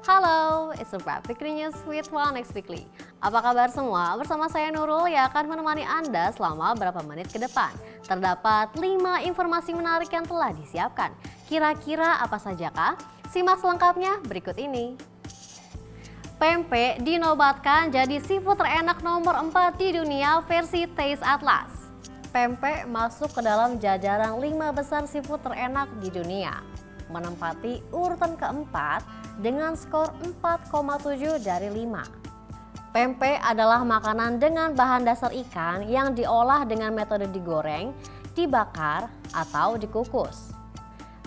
Halo, it's a Weekly News with One Weekly. Apa kabar semua? Bersama saya Nurul yang akan menemani Anda selama beberapa menit ke depan. Terdapat 5 informasi menarik yang telah disiapkan. Kira-kira apa sajakah? Simak selengkapnya berikut ini. Pempek dinobatkan jadi seafood terenak nomor 4 di dunia versi Taste Atlas. Pempek masuk ke dalam jajaran 5 besar seafood terenak di dunia, menempati urutan keempat dengan skor 4,7 dari 5. Pempek adalah makanan dengan bahan dasar ikan yang diolah dengan metode digoreng, dibakar, atau dikukus.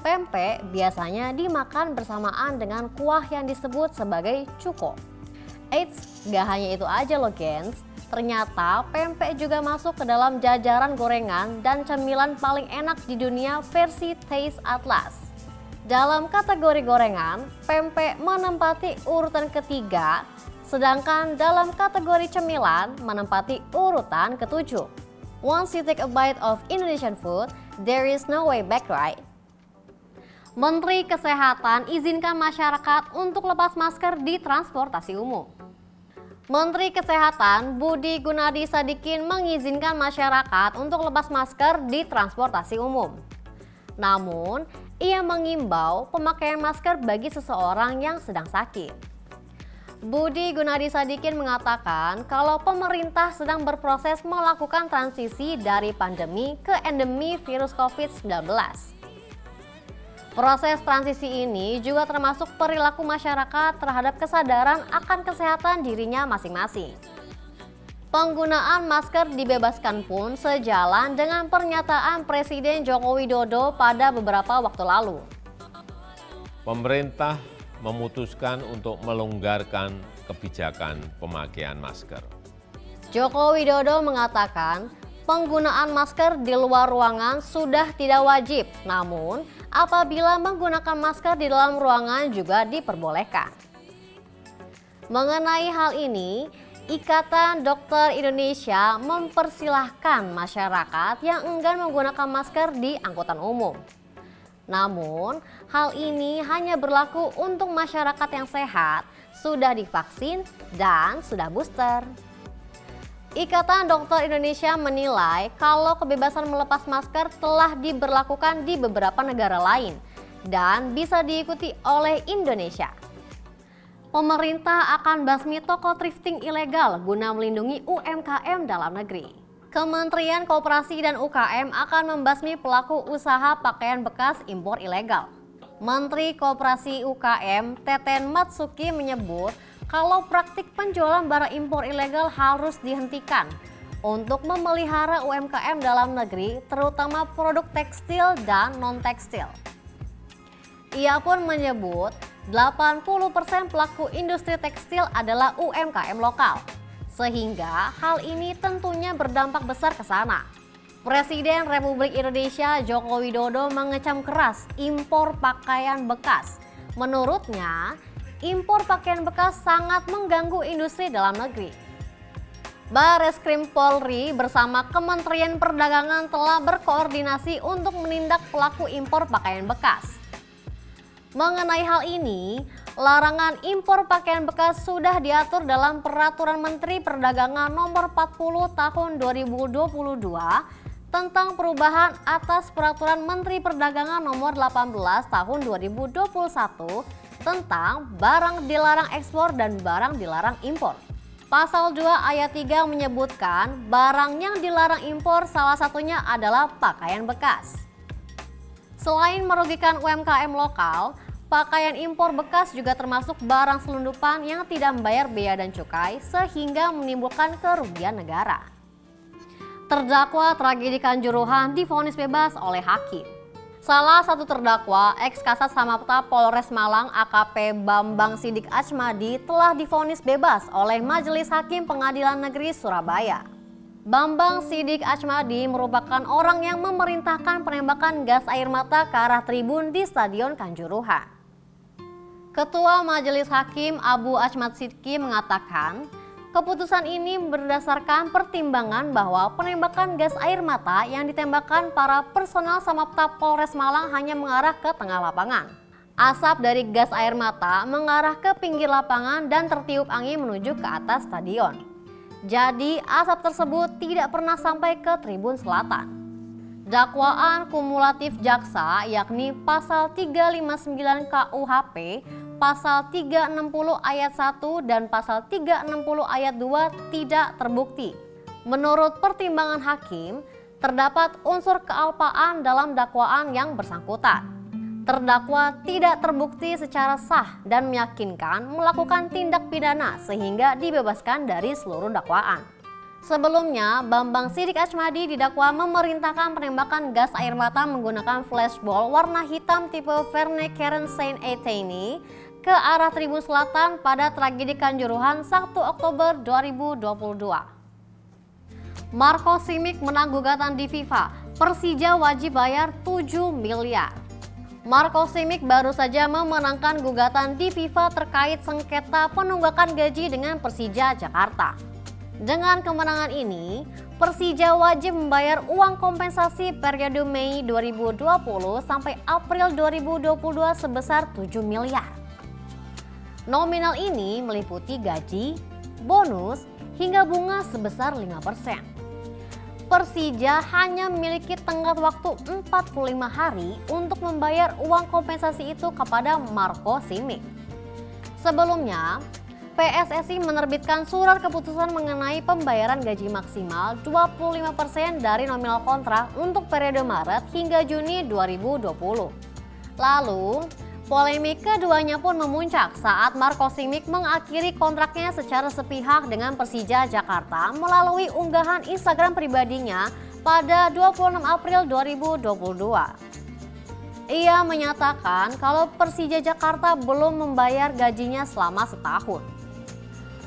Pempek biasanya dimakan bersamaan dengan kuah yang disebut sebagai cuko. Eits, gak hanya itu aja loh gens. Ternyata pempek juga masuk ke dalam jajaran gorengan dan cemilan paling enak di dunia versi Taste Atlas. Dalam kategori gorengan, pempek menempati urutan ketiga, sedangkan dalam kategori cemilan menempati urutan ketujuh. Once you take a bite of Indonesian food, there is no way back, right? Menteri Kesehatan izinkan masyarakat untuk lepas masker di transportasi umum. Menteri Kesehatan Budi Gunadi Sadikin mengizinkan masyarakat untuk lepas masker di transportasi umum. Namun, ia mengimbau pemakaian masker bagi seseorang yang sedang sakit. Budi Gunadi Sadikin mengatakan kalau pemerintah sedang berproses melakukan transisi dari pandemi ke endemi virus COVID-19. Proses transisi ini juga termasuk perilaku masyarakat terhadap kesadaran akan kesehatan dirinya masing-masing. Penggunaan masker dibebaskan pun sejalan dengan pernyataan Presiden Joko Widodo pada beberapa waktu lalu. Pemerintah memutuskan untuk melonggarkan kebijakan pemakaian masker. Joko Widodo mengatakan penggunaan masker di luar ruangan sudah tidak wajib, namun apabila menggunakan masker di dalam ruangan juga diperbolehkan. Mengenai hal ini, Ikatan Dokter Indonesia mempersilahkan masyarakat yang enggan menggunakan masker di angkutan umum. Namun, hal ini hanya berlaku untuk masyarakat yang sehat, sudah divaksin, dan sudah booster. Ikatan Dokter Indonesia menilai kalau kebebasan melepas masker telah diberlakukan di beberapa negara lain dan bisa diikuti oleh Indonesia. Pemerintah akan basmi toko thrifting ilegal guna melindungi UMKM dalam negeri. Kementerian Koperasi dan UKM akan membasmi pelaku usaha pakaian bekas impor ilegal. Menteri Koperasi UKM Teten Matsuki menyebut kalau praktik penjualan barang impor ilegal harus dihentikan untuk memelihara UMKM dalam negeri, terutama produk tekstil dan non-tekstil. Ia pun menyebut 80% pelaku industri tekstil adalah UMKM lokal, sehingga hal ini tentunya berdampak besar ke sana. Presiden Republik Indonesia Joko Widodo mengecam keras impor pakaian bekas. Menurutnya, impor pakaian bekas sangat mengganggu industri dalam negeri. Bareskrim Polri bersama Kementerian Perdagangan telah berkoordinasi untuk menindak pelaku impor pakaian bekas. Mengenai hal ini, larangan impor pakaian bekas sudah diatur dalam Peraturan Menteri Perdagangan Nomor 40 Tahun 2022 tentang perubahan atas Peraturan Menteri Perdagangan Nomor 18 Tahun 2021 tentang barang dilarang ekspor dan barang dilarang impor. Pasal 2 ayat 3 menyebutkan barang yang dilarang impor salah satunya adalah pakaian bekas. Selain merugikan UMKM lokal, pakaian impor bekas juga termasuk barang selundupan yang tidak membayar bea dan cukai sehingga menimbulkan kerugian negara. Terdakwa tragedi Kanjuruhan divonis bebas oleh hakim. Salah satu terdakwa, ex-Kasat Samapta Polres Malang AKP Bambang Sidik Achmadi telah divonis bebas oleh Majelis Hakim Pengadilan Negeri Surabaya. Bambang Sidik Achmadi merupakan orang yang memerintahkan penembakan gas air mata ke arah tribun di Stadion Kanjuruhan. Ketua Majelis Hakim Abu Achmad Sidki mengatakan, keputusan ini berdasarkan pertimbangan bahwa penembakan gas air mata yang ditembakkan para personel Samapta Polres Malang hanya mengarah ke tengah lapangan. Asap dari gas air mata mengarah ke pinggir lapangan dan tertiup angin menuju ke atas stadion. Jadi asap tersebut tidak pernah sampai ke tribun selatan. Dakwaan kumulatif jaksa yakni pasal 359 KUHP, pasal 360 ayat 1 dan pasal 360 ayat 2 tidak terbukti. Menurut pertimbangan hakim, terdapat unsur kealpaan dalam dakwaan yang bersangkutan. Terdakwa tidak terbukti secara sah dan meyakinkan melakukan tindak pidana sehingga dibebaskan dari seluruh dakwaan. Sebelumnya, Bambang Sidik Achmadi didakwa memerintahkan penembakan gas air mata menggunakan flashball warna hitam tipe Verne Keren Saint Etienne ke arah tribun selatan pada tragedi Kanjuruhan 1 Oktober 2022. Marco Simic menang gugatan di FIFA, Persija wajib bayar 7 miliar. Marco Simic baru saja memenangkan gugatan di FIFA terkait sengketa penunggakan gaji dengan Persija Jakarta. Dengan kemenangan ini, Persija wajib membayar uang kompensasi periode Mei 2020 sampai April 2022 sebesar 7 miliar. Nominal ini meliputi gaji, bonus, hingga bunga sebesar 5%. Persija hanya memiliki tenggat waktu 45 hari untuk membayar uang kompensasi itu kepada Marco Simic. Sebelumnya, PSSI menerbitkan surat keputusan mengenai pembayaran gaji maksimal 25% dari nominal kontrak untuk periode Maret hingga Juni 2020. Lalu, polemik keduanya pun memuncak saat Marco Simic mengakhiri kontraknya secara sepihak dengan Persija Jakarta melalui unggahan Instagram pribadinya pada 26 April 2022. Ia menyatakan kalau Persija Jakarta belum membayar gajinya selama setahun.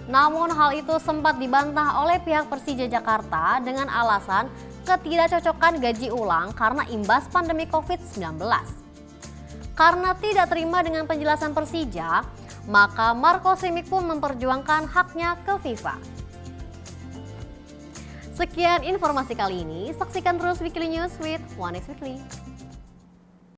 Namun hal itu sempat dibantah oleh pihak Persija Jakarta dengan alasan ketidakcocokan gaji ulang karena imbas pandemi COVID-19. Karena tidak terima dengan penjelasan Persija, maka Marco Simic pun memperjuangkan haknya ke FIFA. Sekian informasi kali ini, saksikan terus Weekly News with One X Weekly.